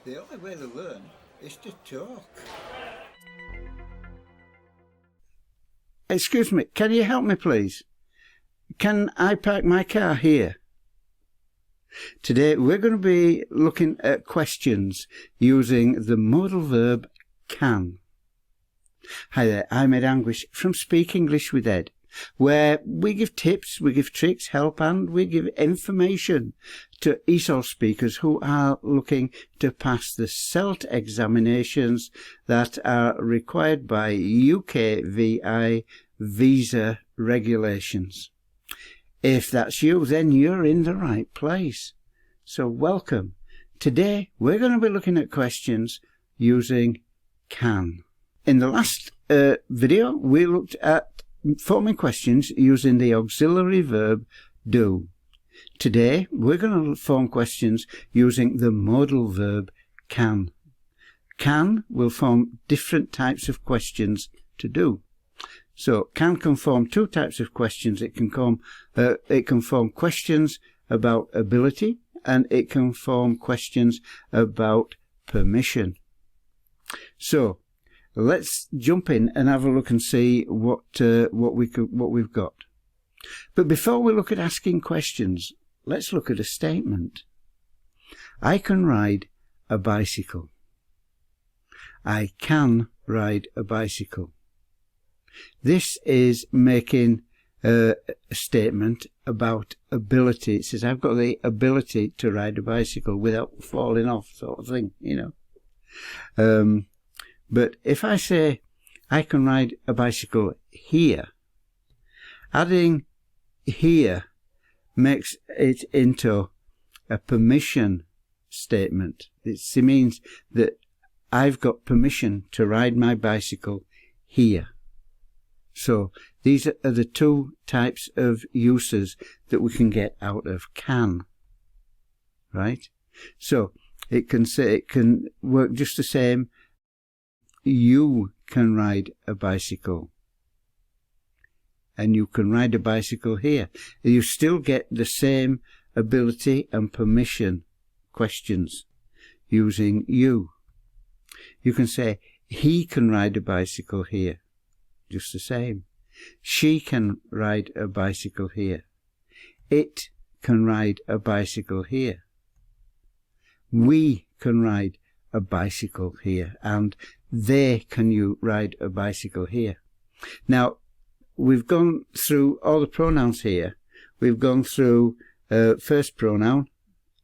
The only way to learn is to talk. Excuse me, can you help me please? Can I park my car here? Today we're going to be looking at questions using the modal verb can. Hi there, I'm Ed Anguish from Speak English with Ed, where we give tips, we give tricks, help and we give information to ESOL speakers who are looking to pass the SELT examinations that are required by UKVI visa regulations. If that's you, then you're in the right place. So welcome. Today we're going to be looking at questions using can. In the last video we looked at forming questions using the auxiliary verb do. Today we're going to form questions using the modal verb can. Can will form different types of questions to do. So can form two types of questions. It can form questions about ability and it can form questions about permission. So let's jump in and have a look and see what we've got. But before we look at asking questions, let's look at a statement. I can ride a bicycle. I can ride a bicycle. This is making a statement about ability. It says I've got the ability to ride a bicycle without falling off, sort of thing, you know. But if I say I can ride a bicycle here, adding here makes it into a permission statement. It means that I've got permission to ride my bicycle here. So these are the two types of uses that we can get out of can, right? So it can work just the same. You can ride a bicycle, and you can ride a bicycle here. You still get the same ability and permission questions using you. You can say he can ride a bicycle here. Just the same. She can ride a bicycle here. It can ride a bicycle here. We can ride a bicycle here. And they can ride a bicycle here. Now, we've gone through all the pronouns here. We've gone through first pronoun,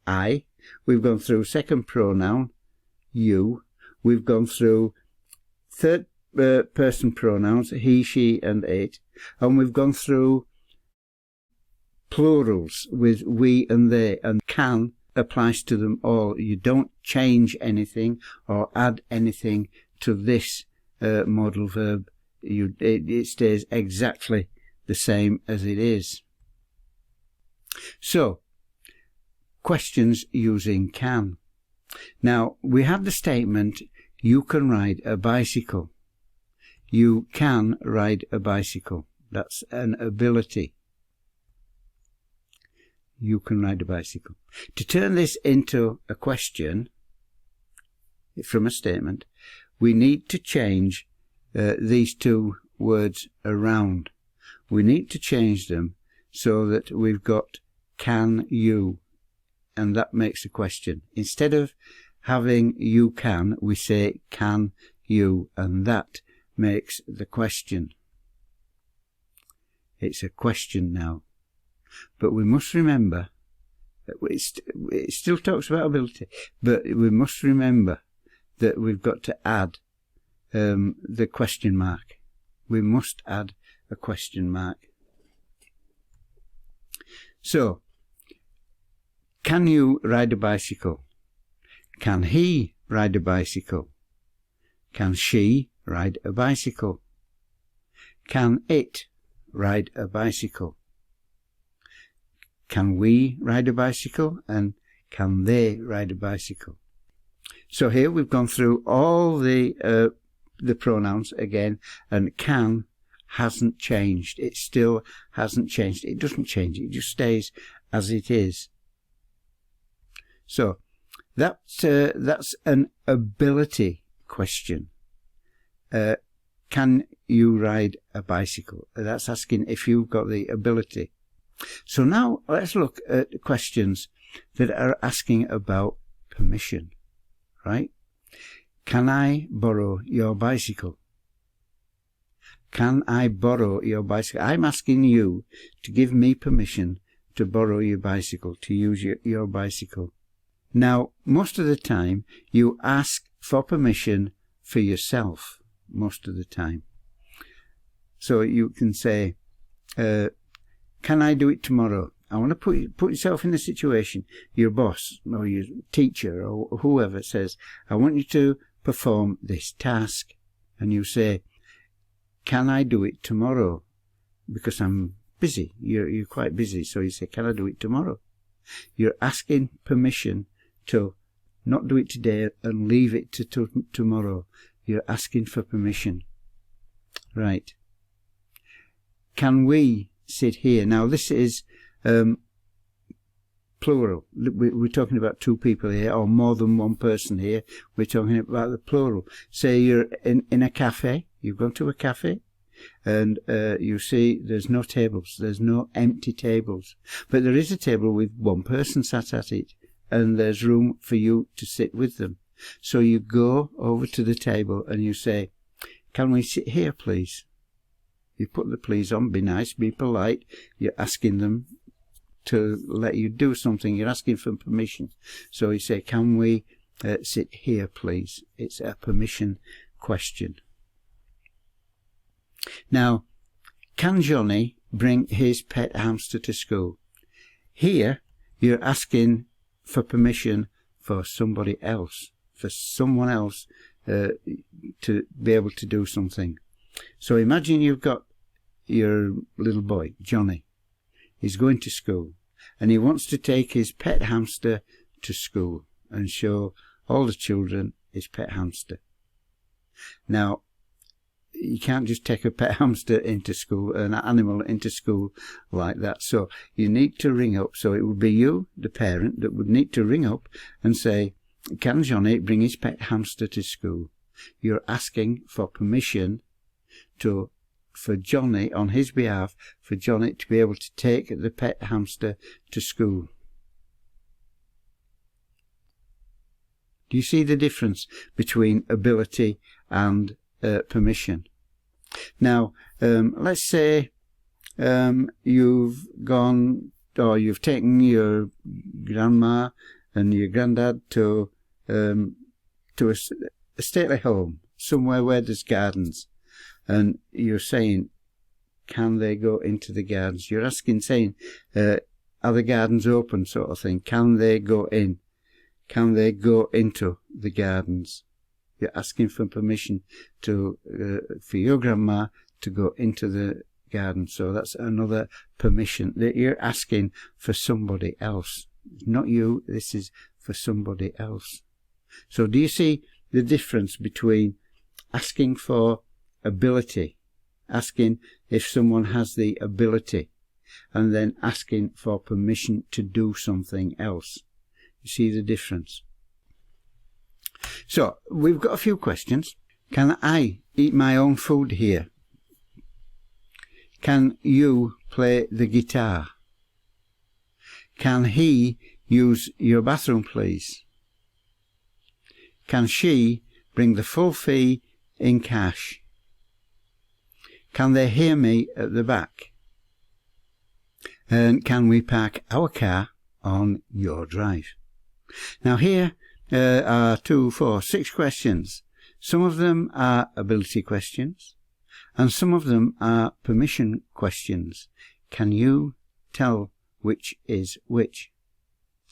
I. We've gone through second pronoun, you. We've gone through third person pronouns, he, she and it, and we've gone through plurals with we and they, and can applies to them all. You don't change anything or add anything to this modal verb. It stays exactly the same as it is. So questions using can. Now we have the statement you can ride a bicycle. You can ride a bicycle. That's an ability. You can ride a bicycle. To turn this into a question from a statement, we need to change these two words around. We need to change them so that we've got can you, and that makes a question. Instead of having you can, we say can you, and that makes the question. It's a question now. But we must remember, it still talks about ability, but we must remember that we've got to add the question mark. We must add a question mark. So, can you ride a bicycle? Can he ride a bicycle? Can she ride a bicycle? Can it ride a bicycle? Can we ride a bicycle? And can they ride a bicycle? So here we've gone through all the pronouns again, and can hasn't changed. It still hasn't changed. It doesn't change. It just stays as it is. So That's an ability question. Can you ride a bicycle? That's asking if you've got the ability. So now let's look at questions that are asking about permission, right? Can I borrow your bicycle? Can I borrow your bicycle? I'm asking you to give me permission to borrow your bicycle, to use your bicycle. Now, most of the time, you ask for permission for yourself, most of the time. So you can say, can I do it tomorrow? I want to put yourself in a situation. Your boss or your teacher or whoever says, I want you to perform this task. And you say, can I do it tomorrow? Because I'm busy. You're quite busy. So you say, can I do it tomorrow? You're asking permission to not do it today and leave it to tomorrow. You're asking for permission. Right. Can we sit here? Now this is plural. We're talking about two people here, or more than one person here. We're talking about the plural. Say you're in a cafe. You've gone to a cafe and you see there's no tables. There's no empty tables. But there is a table with one person sat at it, and there's room for you to sit with them. So you go over to the table and you say, can we sit here, please? You put the please on, be nice, be polite. You're asking them to let you do something. You're asking for permission. So you say, can we sit here, please? It's a permission question. Now, can Johnny bring his pet hamster to school? Here, you're asking for permission for somebody else, for someone else to be able to do something. So imagine you've got your little boy, Johnny. He's going to school and he wants to take his pet hamster to school and show all the children his pet hamster. Now, you can't just take a pet hamster into school, an animal into school like that. So you need to ring up. So it would be you, the parent, that would need to ring up and say, can Johnny bring his pet hamster to school? You're asking for permission for Johnny, on his behalf, for Johnny to be able to take the pet hamster to school. Do you see the difference between ability and permission? Now, let's say you've gone, or you've taken your grandma and your granddad to a stately home, somewhere where there's gardens, and you're saying, can they go into the gardens? You're asking, saying, are the gardens open, sort of thing. Can they go in? Can they go into the gardens? You're asking for permission for your grandma to go into the garden. So that's another permission that you're asking for somebody else. Not you, this is for somebody else. So do you see the difference between asking for ability, asking if someone has the ability, and then asking for permission to do something else? You see the difference? So we've got a few questions. Can I eat my own food here? Can you play the guitar? Can he use your bathroom, please? Can she bring the full fee in cash? Can they hear me at the back? And can we park our car on your drive? Now here are 2, 4, 6 questions. Some of them are ability questions and some of them are permission questions. Can you tell which is which?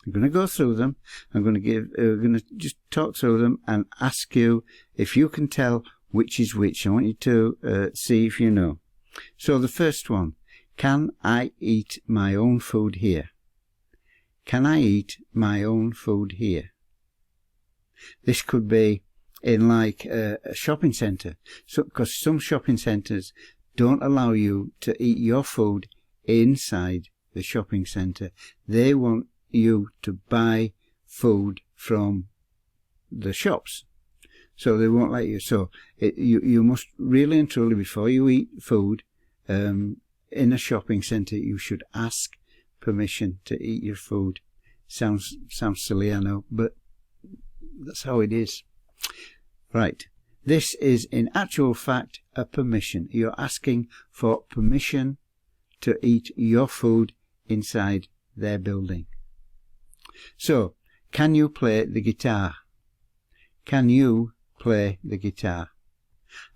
I'm going to go through them. I'm going to just talk through them and ask you if you can tell which is which. I want you to see if you know. So the first one, can I eat my own food here? Can I eat my own food here? This could be in like a shopping centre, because some shopping centres don't allow you to eat your food inside the shopping centre. They want you to buy food from the shops. So they won't let you. So you must really and truly, before you eat food in a shopping centre, you should ask permission to eat your food. Sounds silly, I know, but that's how it is. Right. This is in actual fact a permission. You're asking for permission to eat your food inside their building. So, can you play the guitar? Can you play the guitar?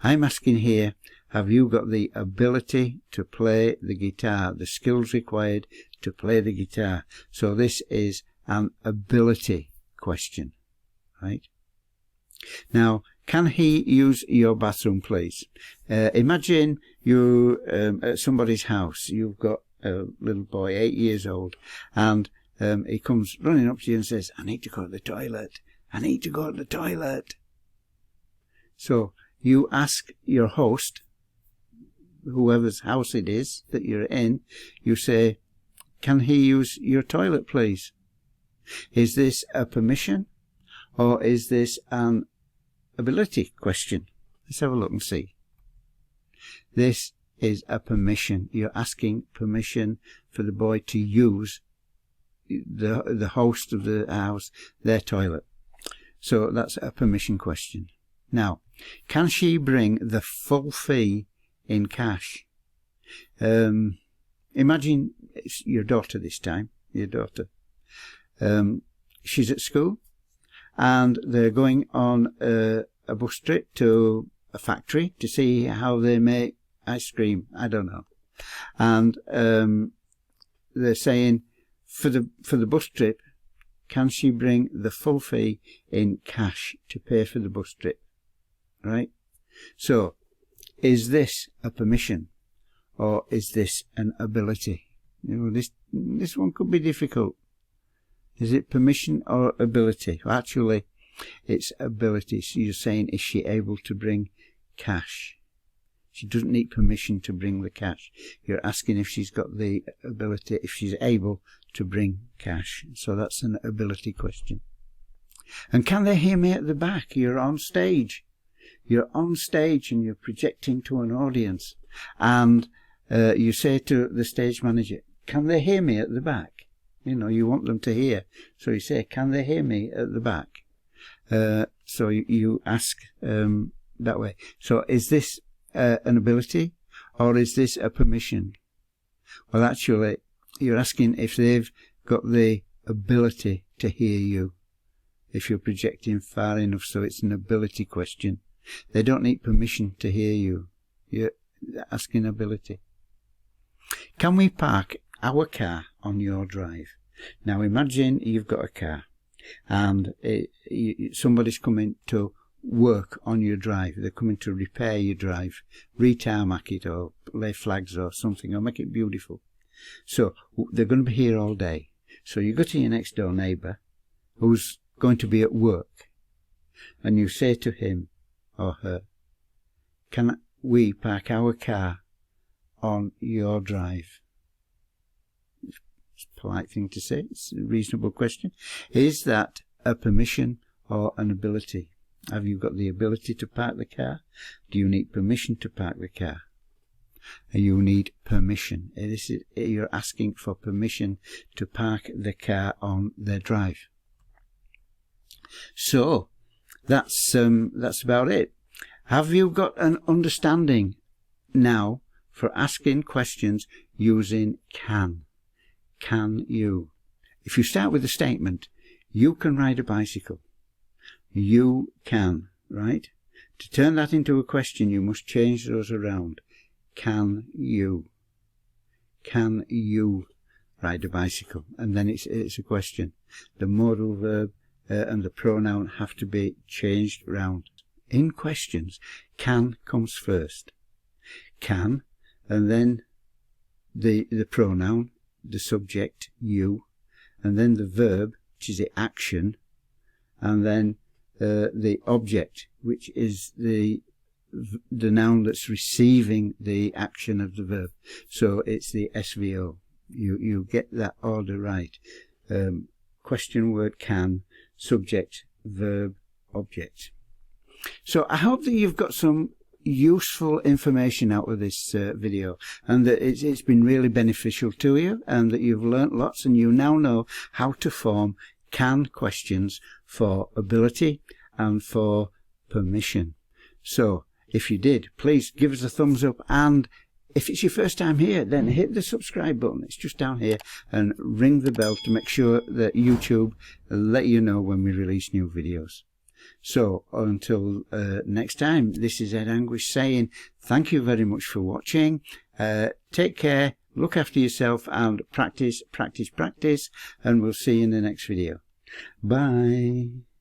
I'm asking here, have you got the ability to play the guitar, the skills required to play the guitar? So this is an ability question, right? Now, can he use your bathroom, please? Imagine you're at somebody's house. You've got a little boy, 8 years old, and he comes running up to you and says, I need to go to the toilet. I need to go to the toilet. So you ask your host, whoever's house it is that you're in, you say, can he use your toilet, please? Is this a permission, or is this an ability question? Let's have a look and see. This is a permission. You're asking permission for the boy to use the host of the house, their toilet. So that's a permission question. Now, can she bring the full fee in cash? Imagine it's your daughter this time, your daughter. She's at school and they're going on a bus trip to a factory to see how they make ice cream. I don't know. And they're saying for the bus trip, can she bring the full fee in cash to pay for the bus trip? Right? So, is this a permission, or is this an ability? You know, this one could be difficult. Is it permission or ability? Well, actually, it's ability. So you're saying, is she able to bring cash? She doesn't need permission to bring the cash. You're asking if she's got the ability, if she's able to bring cash. So that's an ability question. And can they hear me at the back? You're on stage. You're on stage and you're projecting to an audience. And you say to the stage manager, can they hear me at the back? You know, you want them to hear. So you say, can they hear me at the back? So you ask that way. So is this an ability, or is this a permission? Well, actually, you're asking if they've got the ability to hear you, if you're projecting far enough. So it's an ability question. They don't need permission to hear you. You're asking ability. Can we park our car on your drive? Now imagine you've got a car and somebody's coming to work on your drive. They're coming to repair your drive, re-tarmac it, or lay flags or something, or make it beautiful. So they're going to be here all day. So you go to your next door neighbour who's going to be at work, and you say to him or her, can we park our car on your drive? It's a polite thing to say. It's a reasonable question. Is that a permission or an ability? Have you got the ability to park the car? Do you need permission to park the car? You need permission. You're asking for permission to park the car on their drive. So that's about it. Have you got an understanding now for asking questions using can? Can you? If you start with a statement, you can ride a bicycle. You can, right? To turn that into a question, you must change those around. Can you? Can you ride a bicycle? And then it's a question. The modal verb and the pronoun have to be changed round. In questions, can comes first. Can, and then the pronoun, the subject, you, and then the verb, which is the action, and then the object, which is the noun that's receiving the action of the verb. So it's the SVO. You get that order right. question word can, subject, verb, object. So I hope that you've got some useful information out of this video, and that it's been really beneficial to you, and that you've learnt lots, and you now know how to form can questions for ability and for permission. So if you did, please give us a thumbs up, and if it's your first time here, then hit the subscribe button. It's just down here, and ring the bell to make sure that YouTube let you know when we release new videos. So until next time, this is Ed Anguish saying thank you very much for watching. Take care, look after yourself, and practice, practice, practice, and we'll see you in the next video. Bye.